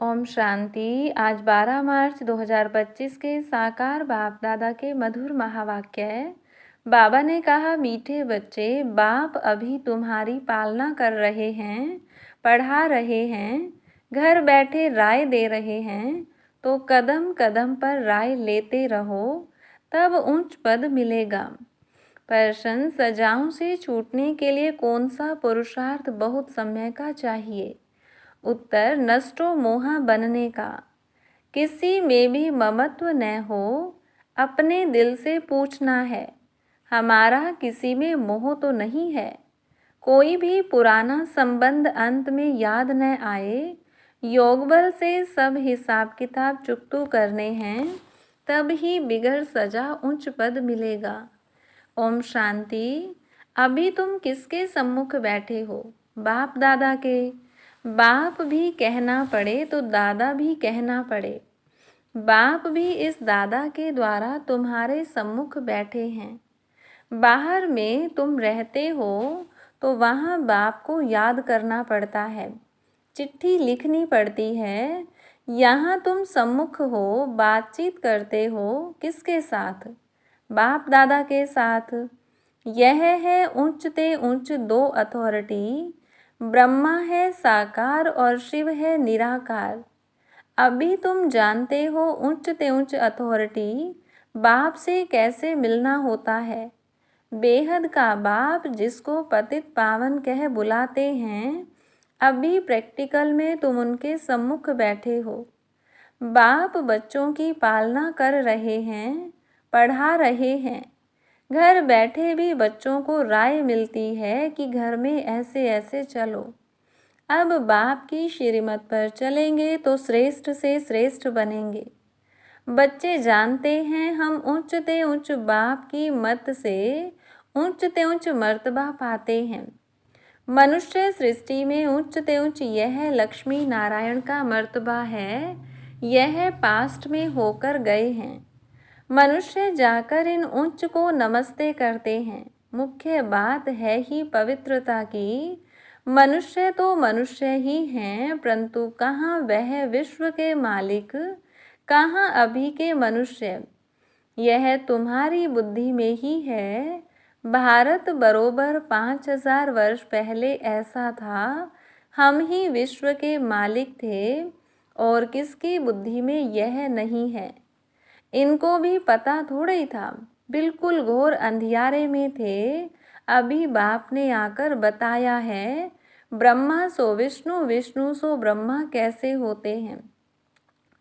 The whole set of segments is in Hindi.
ओम शांति। आज 12 मार्च 2025 के साकार बाप दादा के मधुर महावाक्य है। बाबा ने कहा, मीठे बच्चे, बाप अभी तुम्हारी पालना कर रहे हैं, पढ़ा रहे हैं, घर बैठे राय दे रहे हैं, तो कदम कदम पर राय लेते रहो, तब उच्च पद मिलेगा। प्रश्न, सजाओं से छूटने के लिए कौन सा पुरुषार्थ बहुत समय का चाहिए? उत्तर, नष्टो मोहा बनने का। किसी में भी ममत्व न हो, अपने दिल से पूछना है, हमारा किसी में मोह तो नहीं है। कोई भी पुराना संबंध अंत में याद न आए, योग बल से सब हिसाब किताब चुकतू करने हैं, तब ही बिगड़ सजा उच्च पद मिलेगा। ओम शांति। अभी तुम किसके सम्मुख बैठे हो? बाप दादा के। बाप भी कहना पड़े तो दादा भी कहना पड़े। बाप भी इस दादा के द्वारा तुम्हारे सम्मुख बैठे हैं। बाहर में तुम रहते हो तो वहाँ बाप को याद करना पड़ता है, चिट्ठी लिखनी पड़ती है। यहाँ तुम सम्मुख हो, बातचीत करते हो किसके साथ? बाप दादा के साथ। यह है उच्च ते उच्च दो अथॉरिटी। ब्रह्मा है साकार और शिव है निराकार। अभी तुम जानते हो उच्च ते उच्च अथॉरिटी बाप से कैसे मिलना होता है। बेहद का बाप जिसको पतित पावन कह बुलाते हैं, अभी प्रैक्टिकल में तुम उनके सम्मुख बैठे हो। बाप बच्चों की पालना कर रहे हैं, पढ़ा रहे हैं। घर बैठे भी बच्चों को राय मिलती है कि घर में ऐसे ऐसे चलो। अब बाप की श्रीमत पर चलेंगे तो श्रेष्ठ से श्रेष्ठ बनेंगे। बच्चे जानते हैं हम उच्च ते उच्च बाप की मत से उच्च ते उच्च मर्तबा पाते हैं। मनुष्य सृष्टि में उच्च ते उच्च यह लक्ष्मी नारायण का मर्तबा है, यह पास्ट में होकर गए हैं। मनुष्य जाकर इन उच्च को नमस्ते करते हैं। मुख्य बात है ही पवित्रता की। मनुष्य तो मनुष्य ही हैं, परंतु कहाँ वह विश्व के मालिक, कहाँ अभी के मनुष्य? यह तुम्हारी बुद्धि में ही है। भारत बरोबर 5000 वर्ष पहले ऐसा था, हम ही विश्व के मालिक थे, और किसकी बुद्धि में यह नहीं है? इनको भी पता थोड़ा ही था, बिल्कुल घोर अंधियारे में थे। अभी बाप ने आकर बताया है, ब्रह्मा सो विष्णु, विष्णु सो ब्रह्मा कैसे होते हैं।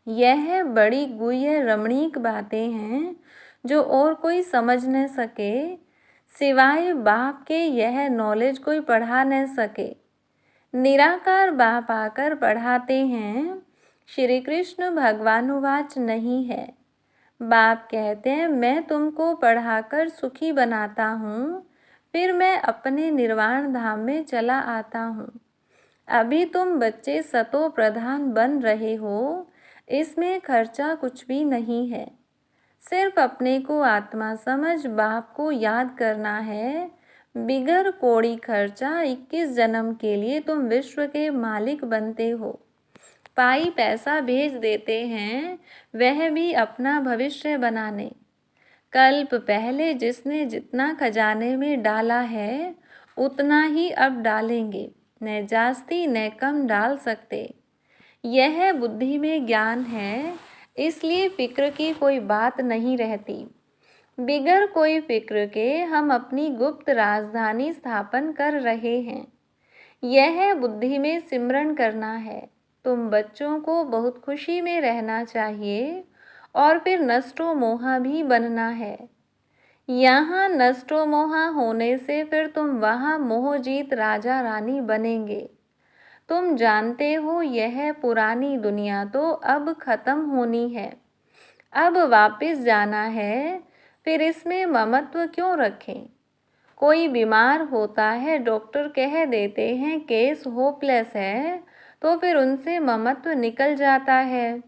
यह बड़ी गुह्य रमणीक बातें हैं जो और कोई समझ न सके, सिवाय बाप के यह नॉलेज कोई पढ़ा न सके। निराकार बाप आकर पढ़ाते हैं। श्री कृष्ण भगवानुवाच नहीं है। बाप कहते हैं, मैं तुमको पढ़ाकर सुखी बनाता हूँ, फिर मैं अपने निर्वाण धाम में चला आता हूँ। अभी तुम बच्चे सतो प्रधान बन रहे हो, इसमें खर्चा कुछ भी नहीं है। सिर्फ अपने को आत्मा समझ बाप को याद करना है। बिगर कोड़ी खर्चा 21 जन्म के लिए तुम विश्व के मालिक बनते हो। पाई पैसा भेज देते हैं, वह भी अपना भविष्य बनाने। कल्प पहले जिसने जितना खजाने में डाला है, उतना ही अब डालेंगे, न जास्ती न कम डाल सकते। यह बुद्धि में ज्ञान है, इसलिए फिक्र की कोई बात नहीं रहती। बिगर कोई फिक्र के हम अपनी गुप्त राजधानी स्थापन कर रहे हैं। यह बुद्धि में सिमरन करना है। तुम बच्चों को बहुत खुशी में रहना चाहिए, और फिर नष्टो मोहा भी बनना है। यहाँ नष्टो मोहा होने से फिर तुम वहाँ मोहजीत राजा रानी बनेंगे। तुम जानते हो यह पुरानी दुनिया तो अब खत्म होनी है, अब वापस जाना है, फिर इसमें ममत्व क्यों रखें? कोई बीमार होता है, डॉक्टर कह देते हैं केस होपलेस है, तो फिर उनसे ममत्व निकल जाता है।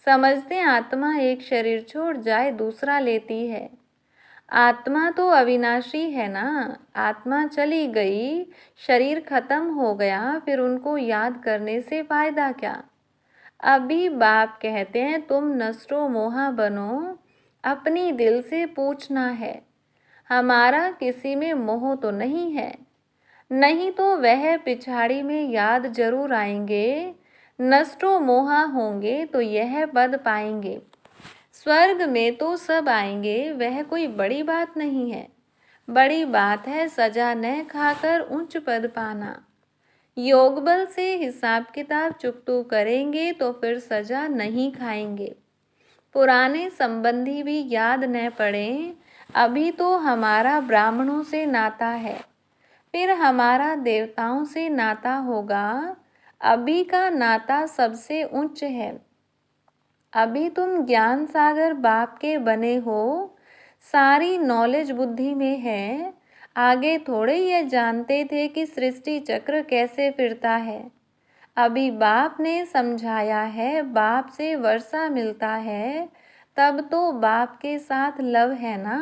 समझते आत्मा एक शरीर छोड़ जाए दूसरा लेती है। आत्मा तो अविनाशी है ना। आत्मा चली गई, शरीर खत्म हो गया, फिर उनको याद करने से फायदा क्या? अभी बाप कहते हैं तुम नष्टो मोहा बनो, अपनी दिल से पूछना है, हमारा किसी में मोह तो नहीं है। नहीं तो वह पिछाड़ी में याद जरूर आएंगे, नष्टो मोहा होंगे तो यह पद पाएंगे। स्वर्ग में तो सब आएंगे, वह कोई बड़ी बात नहीं है। बड़ी बात है सजा न खाकर उच्च पद पाना। योग बल से हिसाब किताब चुकतू करेंगे तो फिर सजा नहीं खाएंगे। पुराने संबंधी भी याद न पड़े, अभी तो हमारा ब्राह्मणों से नाता है, फिर हमारा देवताओं से नाता होगा। अभी का नाता सबसे उच्च है। अभी तुम ज्ञान सागर बाप के बने हो, सारी नॉलेज बुद्धि में है। आगे थोड़े ये जानते थे कि सृष्टि चक्र कैसे फिरता है। अभी बाप ने समझाया है, बाप से वर्षा मिलता है, तब तो बाप के साथ लव है ना।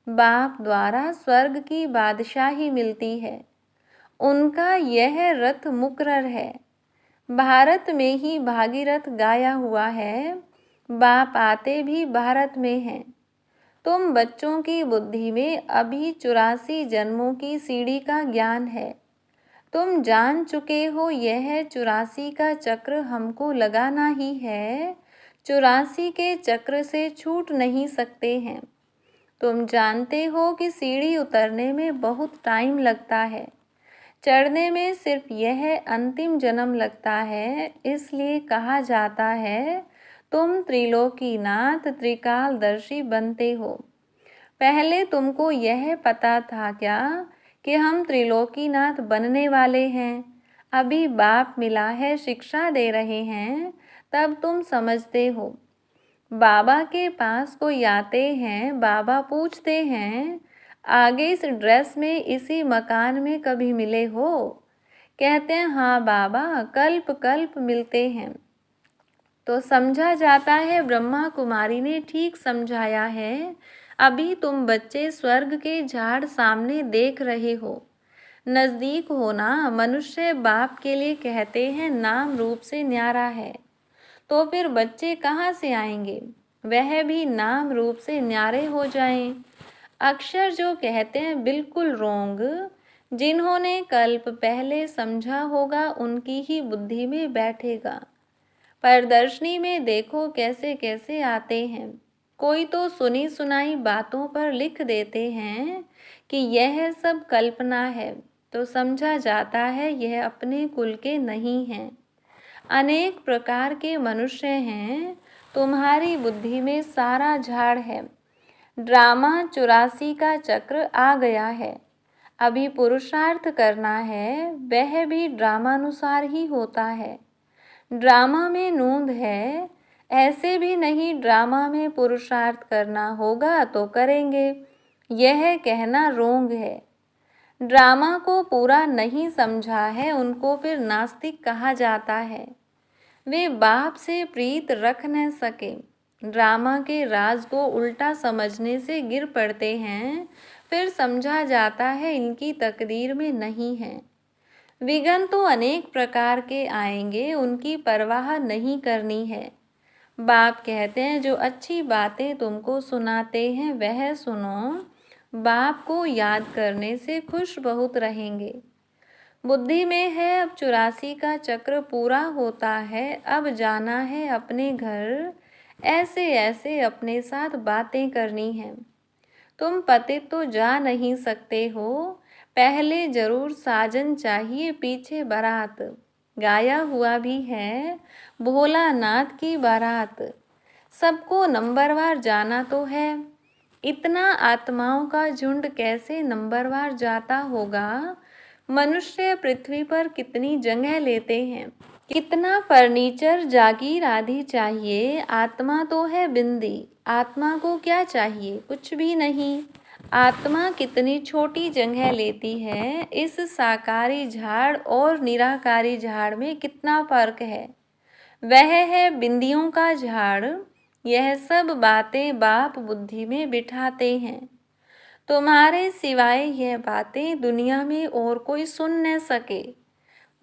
बाप द्वारा स्वर्ग की बादशाही मिलती है, उनका यह रथ मुकर्रर है। भारत में ही भागीरथ गाया हुआ है, बाप आते भी भारत में हैं। तुम बच्चों की बुद्धि में अभी 84 जन्मों की सीढ़ी का ज्ञान है। तुम जान चुके हो यह 84 का चक्र हमको लगाना ही है, 84 के चक्र से छूट नहीं सकते हैं। तुम जानते हो कि सीढ़ी उतरने में बहुत टाइम लगता है, चढ़ने में सिर्फ यह अंतिम जन्म लगता है। इसलिए कहा जाता है तुम त्रिलोकीनाथ त्रिकालदर्शी बनते हो। पहले तुमको यह पता था क्या कि हम त्रिलोकीनाथ बनने वाले हैं? अभी बाप मिला है, शिक्षा दे रहे हैं, तब तुम समझते हो। बाबा के पास कोई आते हैं, बाबा पूछते हैं आगे इस ड्रेस में इसी मकान में कभी मिले हो? कहते हैं हाँ बाबा, कल्प कल्प मिलते हैं। तो समझा जाता है ब्रह्मा कुमारी ने ठीक समझाया है। अभी तुम बच्चे स्वर्ग के झाड़ सामने देख रहे हो, नज़दीक होना। मनुष्य बाप के लिए कहते हैं नाम रूप से न्यारा है, तो फिर बच्चे कहाँ से आएंगे? वह भी नाम रूप से न्यारे हो जाएं। अक्षर जो कहते हैं बिल्कुल रोंग। जिन्होंने कल्प पहले समझा होगा उनकी ही बुद्धि में बैठेगा। प्रदर्शनी में देखो कैसे कैसे आते हैं। कोई तो सुनी सुनाई बातों पर लिख देते हैं कि यह सब कल्पना है, तो समझा जाता है यह अपने कुल के नहीं हैं। अनेक प्रकार के मनुष्य हैं, तुम्हारी बुद्धि में सारा झाड़ है। ड्रामा 84 का चक्र आ गया है, अभी पुरुषार्थ करना है, वह भी ड्रामानुसार ही होता है। ड्रामा में नूंद है, ऐसे भी नहीं ड्रामा में पुरुषार्थ करना होगा तो करेंगे, यह कहना रोंग है। ड्रामा को पूरा नहीं समझा है उनको फिर नास्तिक कहा जाता है। वे बाप से प्रीत रख न सके, ड्रामा के राज को उल्टा समझने से गिर पड़ते हैं, फिर समझा जाता है इनकी तकदीर में नहीं है। विघ्न तो अनेक प्रकार के आएंगे, उनकी परवाह नहीं करनी है। बाप कहते हैं जो अच्छी बातें तुमको सुनाते हैं वह सुनो, बाप को याद करने से खुश बहुत रहेंगे। बुद्धि में है अब 84 का चक्र पूरा होता है, अब जाना है अपने घर, ऐसे ऐसे अपने साथ बातें करनी हैं। तुम पतित तो जा नहीं सकते हो, पहले जरूर साजन चाहिए पीछे बारात। गाया हुआ भी है भोलानाथ की बारात। सबको नंबरवार जाना तो है, इतना आत्माओं का झुंड कैसे नंबरवार जाता होगा? मनुष्य पृथ्वी पर कितनी जगह लेते हैं, कितना फर्नीचर जागीर आदि चाहिए, आत्मा तो है बिंदी। आत्मा को क्या चाहिए? कुछ भी नहीं। आत्मा कितनी छोटी जगह लेती है, इस साकारी झाड़ और निराकारी झाड़ में कितना फर्क है। वह है बिंदियों का झाड़। यह सब बातें बाप बुद्धि में बिठाते हैं, तुम्हारे सिवाय यह बातें दुनिया में और कोई सुन न सके।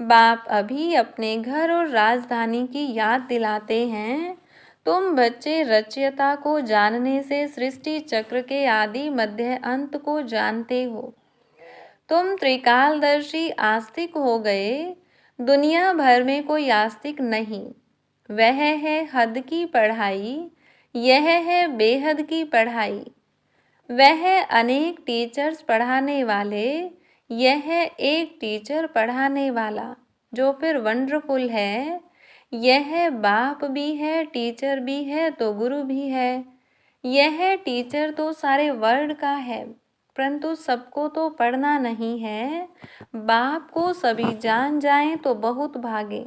बाप अभी अपने घर और राजधानी की याद दिलाते हैं। तुम बच्चे रचयिता को जानने से सृष्टि चक्र के आदि मध्य अंत को जानते हो। तुम त्रिकालदर्शी आस्तिक हो गए। दुनिया भर में कोई आस्तिक नहीं। वह है हद की पढ़ाई, यह है बेहद की पढ़ाई। वह है अनेक टीचर्स पढ़ाने वाले, यह है एक टीचर पढ़ाने वाला, जो फिर वंडरफुल है। यह है बाप भी है, टीचर भी है, तो गुरु भी है। यह है टीचर तो सारे वर्ल्ड का है, परंतु सबको तो पढ़ना नहीं है। बाप को सभी जान जाएं तो बहुत भागे।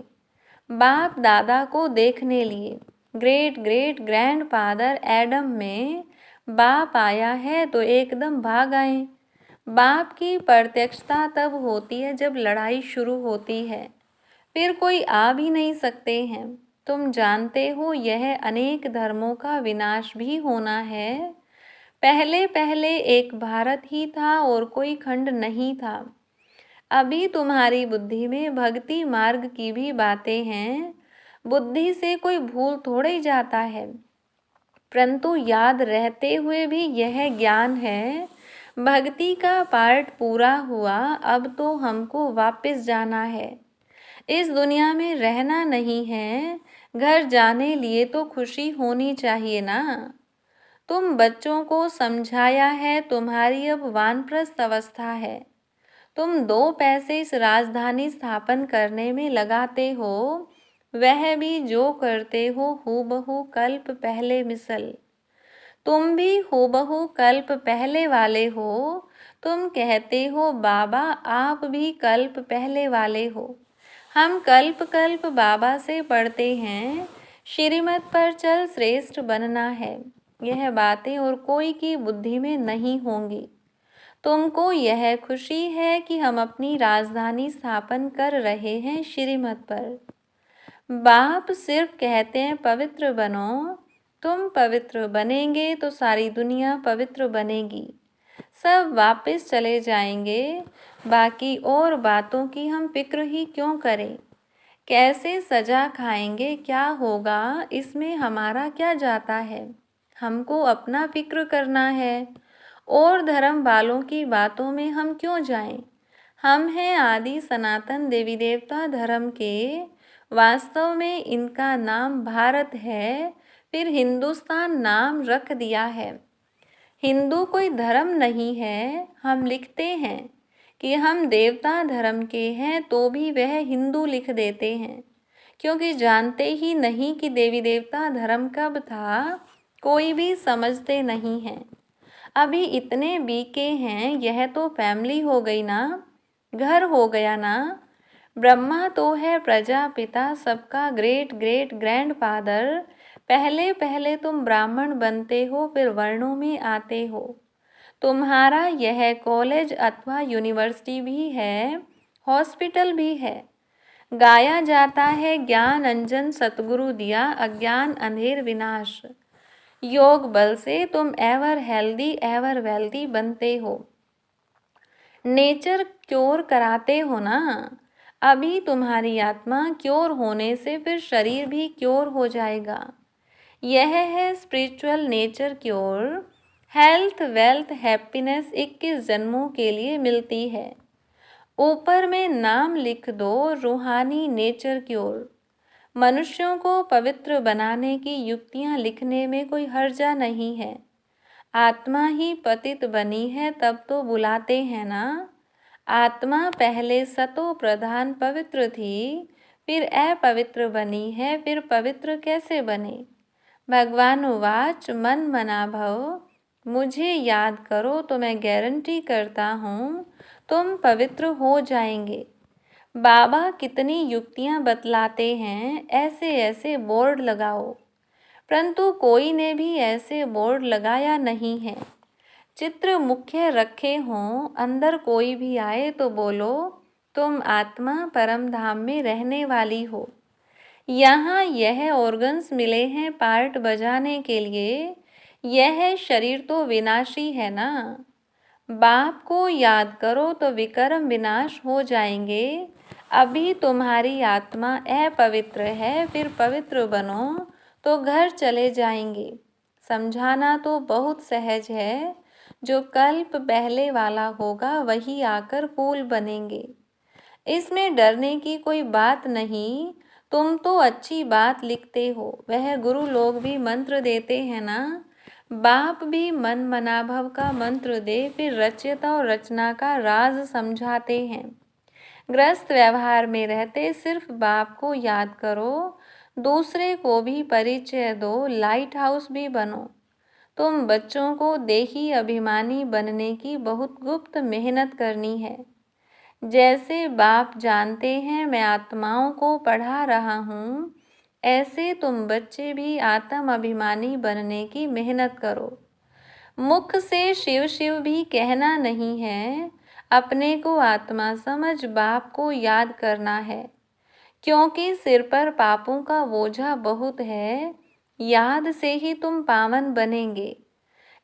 बाप दादा को देखने लिए ग्रेट ग्रेट ग्रैंडफादर एडम में बाप आया है तो एकदम भाग आए। बाप की प्रत्यक्षता तब होती है जब लड़ाई शुरू होती है, फिर कोई आ भी नहीं सकते हैं। तुम जानते हो यह अनेक धर्मों का विनाश भी होना है। पहले पहले एक भारत ही था और कोई खंड नहीं था। अभी तुम्हारी बुद्धि में भक्ति मार्ग की भी बातें हैं। बुद्धि से कोई भूल थोड़े जाता है, परंतु याद रहते हुए भी यह ज्ञान है। भक्ति का पार्ट पूरा हुआ, अब तो हमको वापस जाना है। इस दुनिया में रहना नहीं है। घर जाने लिए तो खुशी होनी चाहिए ना। तुम बच्चों को समझाया है, तुम्हारी अब वानप्रस्थ अवस्था है। तुम 2 पैसे इस राजधानी स्थापन करने में लगाते हो, वह भी जो करते हो हूबहू कल्प पहले मिसल। तुम भी हूबहू कल्प पहले वाले हो। तुम कहते हो बाबा आप भी कल्प पहले वाले हो। हम कल्प कल्प बाबा से पढ़ते हैं, श्रीमत पर चल श्रेष्ठ बनना है। यह बातें और कोई की बुद्धि में नहीं होंगी। तुमको यह खुशी है कि हम अपनी राजधानी स्थापन कर रहे हैं श्रीमत पर। बाप सिर्फ कहते हैं पवित्र बनो। तुम पवित्र बनेंगे तो सारी दुनिया पवित्र बनेगी। सब वापस चले जाएंगे। बाकी और बातों की हम फिक्र ही क्यों करें। कैसे सजा खाएंगे, क्या होगा, इसमें हमारा क्या जाता है। हमको अपना फिक्र करना है, और धर्म वालों की बातों में हम क्यों जाएं। हम हैं आदि सनातन देवी देवता धर्म के। वास्तव में इनका नाम भारत है, फिर हिंदुस्तान नाम रख दिया है। हिंदू कोई धर्म नहीं है। हम लिखते हैं कि हम देवता धर्म के हैं, तो भी वह हिंदू लिख देते हैं, क्योंकि जानते ही नहीं कि देवी देवता धर्म कब था। कोई भी समझते नहीं हैं। अभी इतने बीके हैं, यह तो फैमिली हो गई ना, घर हो गया ना। ब्रह्मा तो है प्रजापिता, सबका ग्रेट ग्रेट ग्रैंडफादर। पहले पहले तुम ब्राह्मण बनते हो, फिर वर्णों में आते हो। तुम्हारा यह कॉलेज अथवा यूनिवर्सिटी भी है, हॉस्पिटल भी है। गाया जाता है ज्ञान अंजन सतगुरु दिया, अज्ञान अंधेर विनाश। योग बल से तुम एवर हेल्दी एवर वेल्दी बनते हो। नेचर क्योर कराते हो ना। अभी तुम्हारी आत्मा क्योर होने से फिर शरीर भी क्योर हो जाएगा। यह है spiritual nature cure. Health wealth happiness 21 जन्मों के लिए मिलती है। ऊपर में नाम लिख दो, रूहानी नेचर क्योर। मनुष्यों को पवित्र बनाने की युक्तियां लिखने में कोई हर्जा नहीं है। आत्मा ही पतित बनी है, तब तो बुलाते हैं ना। आत्मा पहले सतो प्रधान पवित्र थी, फिर अपवित्र बनी है, फिर पवित्र कैसे बने। भगवान उवाच मन मना भव। मुझे याद करो तो मैं गारंटी करता हूँ तुम पवित्र हो जाएंगे। बाबा कितनी युक्तियां बतलाते हैं, ऐसे ऐसे बोर्ड लगाओ, परंतु कोई ने भी ऐसे बोर्ड लगाया नहीं है। चित्र मुख्य रखे हों, अंदर कोई भी आए तो बोलो तुम आत्मा परम धाम में रहने वाली हो। यहाँ यह ऑर्गन्स मिले हैं पार्ट बजाने के लिए। यह शरीर तो विनाशी है ना। बाप को याद करो तो विकर्म विनाश हो जाएंगे। अभी तुम्हारी आत्मा अपवित्र है, फिर पवित्र बनो तो घर चले जाएंगे। समझाना तो बहुत सहज है, जो कल्प पहले वाला होगा वही आकर फूल बनेंगे। इसमें डरने की कोई बात नहीं। तुम तो अच्छी बात लिखते हो, वह गुरु लोग भी मंत्र देते हैं ना। बाप भी मन मनाभव का मंत्र दे फिर रचयिता और रचना का राज समझाते हैं। ग्रस्त व्यवहार में रहते सिर्फ बाप को याद करो, दूसरे को भी परिचय दो, लाइट हाउस भी बनो। तुम बच्चों को देही अभिमानी बनने की बहुत गुप्त मेहनत करनी है। जैसे बाप जानते हैं मैं आत्माओं को पढ़ा रहा हूँ, ऐसे तुम बच्चे भी आत्म अभिमानी बनने की मेहनत करो। मुख से शिव शिव भी कहना नहीं है, अपने को आत्मा समझ बाप को याद करना है। क्योंकि सिर पर पापों का बोझा बहुत है, याद से ही तुम पावन बनेंगे।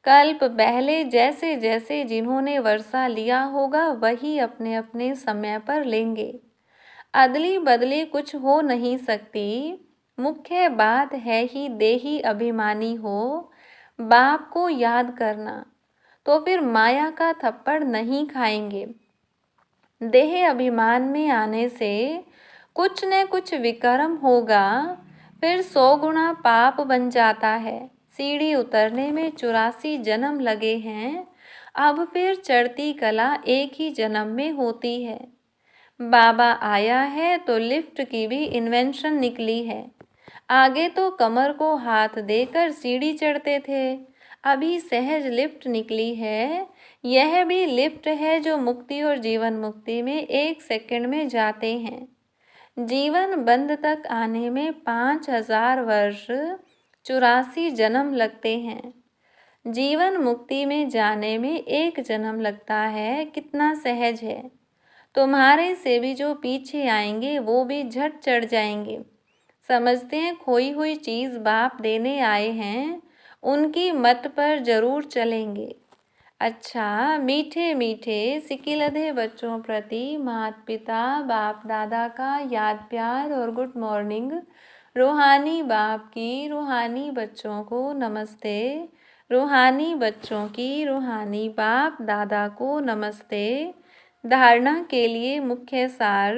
कल्प पहले जैसे जैसे जिन्होंने वर्षा लिया होगा वही अपने अपने समय पर लेंगे। अदली बदली कुछ हो नहीं सकती। मुख्य बात है ही देही अभिमानी हो, बाप को याद करना, तो फिर माया का थप्पड़ नहीं खाएंगे। देह अभिमान में आने से कुछ न कुछ विकर्म होगा, फिर 100 गुना पाप बन जाता है। सीढ़ी उतरने में 84 जन्म लगे हैं, अब फिर चढ़ती कला एक ही जन्म में होती है। बाबा आया है तो लिफ्ट की भी इन्वेंशन निकली है। आगे तो कमर को हाथ देकर सीढ़ी चढ़ते थे, अभी सहज लिफ्ट निकली है। यह भी लिफ्ट है जो मुक्ति और जीवन मुक्ति में 1 सेकंड में जाते हैं। जीवन बंद तक आने में 5000 वर्ष 84 जन्म लगते हैं। जीवन मुक्ति में जाने में 1 जन्म लगता है, कितना सहज है। तुम्हारे से भी जो पीछे आएंगे वो भी झट चढ़ जाएंगे। समझते हैं खोई हुई चीज़ बाप देने आए हैं, उनकी मत पर जरूर चलेंगे। अच्छा, मीठे मीठे सिकिलधे बच्चों प्रति माता पिता बाप दादा का याद प्यार और गुड मॉर्निंग। रूहानी बाप की रूहानी बच्चों को नमस्ते। रूहानी बच्चों की रूहानी बाप दादा को नमस्ते। धारणा के लिए मुख्य सार।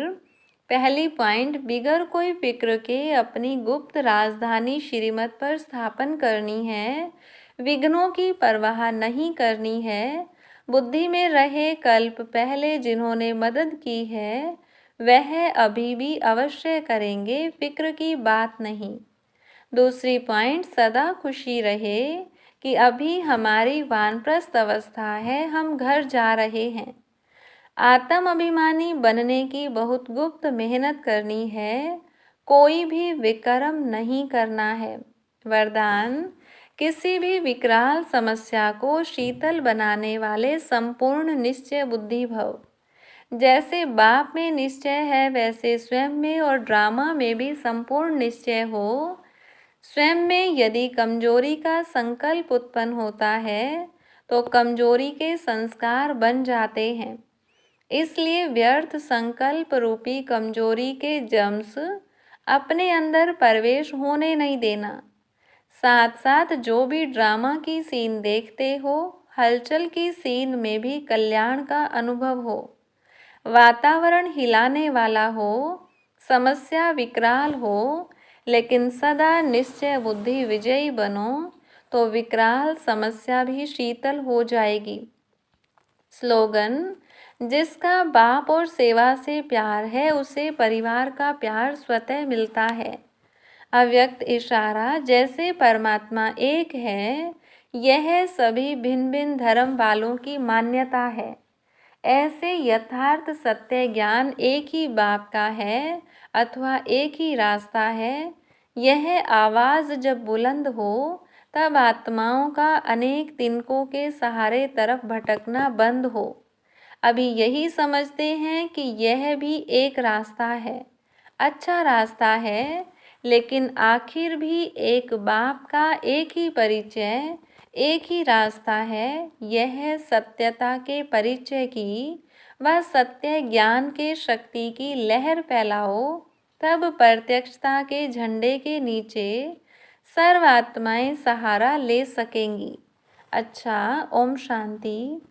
पहली पॉइंट, बिगर कोई फिक्र के अपनी गुप्त राजधानी श्रीमत पर स्थापन करनी है। विघ्नों की परवाह नहीं करनी है। बुद्धि में रहे कल्प पहले जिन्होंने मदद की है वह अभी भी अवश्य करेंगे, फिक्र की बात नहीं। दूसरी पॉइंट, सदा खुशी रहे कि अभी हमारी वानप्रस्थ अवस्था है, हम घर जा रहे हैं। आत्म अभिमानी बनने की बहुत गुप्त मेहनत करनी है, कोई भी विकर्म नहीं करना है। वरदान, किसी भी विकराल समस्या को शीतल बनाने वाले संपूर्ण निश्चय बुद्धि भव। जैसे बाप में निश्चय है वैसे स्वयं में और ड्रामा में भी संपूर्ण निश्चय हो। स्वयं में यदि कमजोरी का संकल्प उत्पन्न होता है तो कमजोरी के संस्कार बन जाते हैं। इसलिए व्यर्थ संकल्प रूपी कमजोरी के जम्स अपने अंदर प्रवेश होने नहीं देना। साथ साथ जो भी ड्रामा की सीन देखते हो, हलचल की सीन में भी कल्याण का अनुभव हो। वातावरण हिलाने वाला हो, समस्या विकराल हो, लेकिन सदा निश्चय बुद्धि विजयी बनो तो विकराल समस्या भी शीतल हो जाएगी। स्लोगन, जिसका बाप और सेवा से प्यार है उसे परिवार का प्यार स्वतः मिलता है। अव्यक्त इशारा, जैसे परमात्मा एक है, यह सभी भिन्न भिन्न धर्म वालों की मान्यता है। ऐसे यथार्थ सत्य ज्ञान एक ही बाप का है अथवा एक ही रास्ता है। यह आवाज़ जब बुलंद हो तब आत्माओं का अनेक तिनकों के सहारे तरफ भटकना बंद हो। अभी यही समझते हैं कि यह भी एक रास्ता है, अच्छा रास्ता है, लेकिन आखिर भी एक बाप का एक ही परिचय, एक ही रास्ता है। यह सत्यता के परिचय की व सत्य ज्ञान के शक्ति की लहर फैलाओ, तब प्रत्यक्षता के झंडे के नीचे सर्व आत्माएं सहारा ले सकेंगी। अच्छा, ओम शांति।